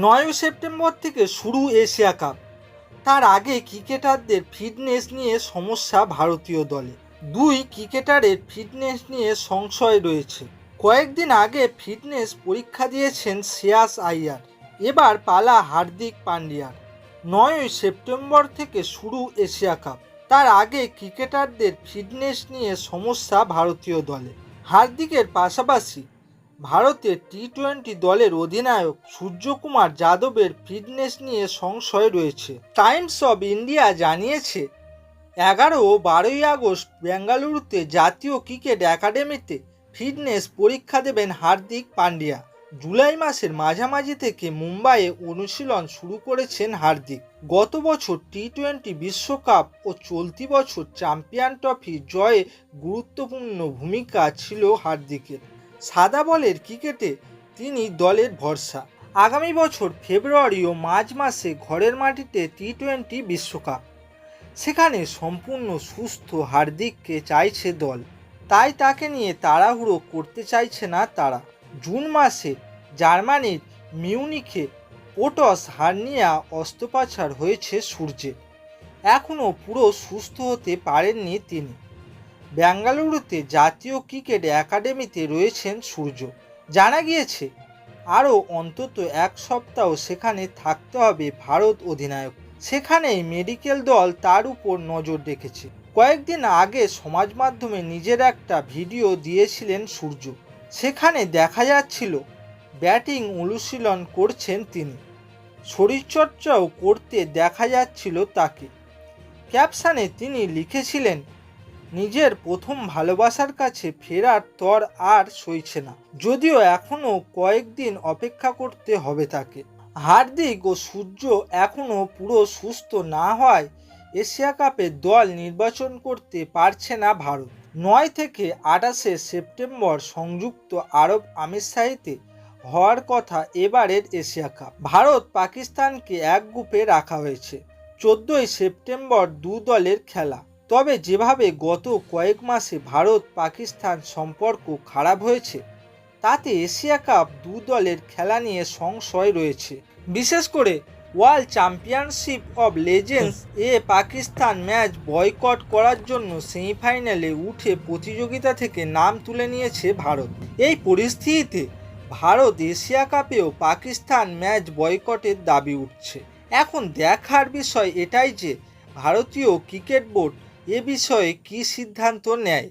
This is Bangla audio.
9 সেপ্টেম্বর থেকে শুরু এশিয়া কাপ। তার আগে ক্রিকেটারদের ফিটনেস নিয়ে সমস্যা ভারতীয় দলে। দুই ক্রিকেটারের ফিটনেস নিয়ে সংশয় রয়েছে। কয়েকদিন আগে ফিটনেস পরীক্ষা দিয়েছেন শ্রেয়াস আইয়ার। এবার পালা হার্দিক পান্ডিয়ার। 9 সেপ্টেম্বর থেকে শুরু এশিয়া কাপ। তার আগে ক্রিকেটারদের ফিটনেস নিয়ে সমস্যা ভারতীয় দলে। হার্দিকের পাশাপাশি ভারতের টি-20 দলের অধিনায়ক সূর্যকুমার যাদবের ফিটনেস নিয়ে সংশয় রয়েছে। টাইমস অব ইন্ডিয়া জানিয়েছে 11 ও 12 আগস্ট বেঙ্গালুরুতে জাতীয় ক্রিকেট একাডেমিতে ফিটনেস পরীক্ষা দেবেন হার্দিক পান্ডিয়া। জুলাই মাসের মাঝামাঝি থেকে মুম্বাইয়ে অনুশীলন শুরু করেছেন হার্দিক। গত বছর টি-20 বিশ্বকাপ ও চলতি বছর চ্যাম্পিয়ন ট্রফি জয়ে গুরুত্বপূর্ণ ভূমিকা ছিল হার্দিকের। সাদা বলের ক্রিকেটে তিনি দলের ভরসা। আগামী বছর ফেব্রুয়ারি ও মার্চ মাসে ঘরের মাটিতে টি-20 বিশ্বকাপ। সেখানে সম্পূর্ণ সুস্থ হার্দিককে চাইছে দল, তাই তাকে নিয়ে তাড়াহুড়ো করতে চাইছে না তারা। জুন মাসে জার্মানির মিউনিখে পোটস হার্নিয়া অস্ত্রোপচার হয়েছে সূর্যের। এখনও পুরো সুস্থ হতে পারেননি তিনি। বেঙ্গালুরুতে জাতীয় ক্রিকেট একাডেমিতে রয়েছেন সূর্য। জানা গিয়েছে আরও অন্তত এক সপ্তাহ সেখানে থাকতে হবে ভারত অধিনায়ক। সেখানেই মেডিকেল দল তার উপর নজর রেখেছে। কয়েকদিন আগে সমাজ মাধ্যমে নিজের একটা ভিডিও দিয়েছিলেন সূর্য। সেখানে দেখা যাচ্ছিল ব্যাটিং অনুশীলন করছেন তিনি। শরীরচর্চাও করতে দেখা যাচ্ছিল তাকে। ক্যাপশনে তিনি লিখেছিলেন, নিজের প্রথম ভালোবাসার কাছে ফেরার তর আর সইছে না, যদিও এখনও কয়েকদিন অপেক্ষা করতে হবে তাকে। হার্দিক ও সূর্য এখনও পুরো সুস্থ না হওয়ায় এশিয়া কাপে দল নির্বাচন করতে পারছে না ভারত। 9 থেকে 28 সেপ্টেম্বর সংযুক্ত আরব আমিরশাহিতে হওয়ার কথা এবারের এশিয়া কাপ। ভারত পাকিস্তানকে এক গ্রুপে রাখা হয়েছে। 14 সেপ্টেম্বর দু দলের খেলা। তবে যেভাবে গত কয়েক মাসে ভারত পাকিস্তান সম্পর্ক খারাপ হয়েছে, তাতে এশিয়া কাপ দু দলের খেলা নিয়ে সংশয় রয়েছে। বিশেষ করে world championship of legends A Pakistan match boycott করার জন্য সেমিফাইনালে উঠে প্রতিযোগিতা থেকে নাম তুলে নিয়েছে ভারত। এই পরিস্থিতিতে ভারত এশিয়া কাপেও পাকিস্তান ম্যাচ বয়কটের দাবি উঠছে। এখন দেখার বিষয় এটাই যে ভারতীয় ক্রিকেট বোর্ড এ বিষয়ে কী সিদ্ধান্ত নেয়।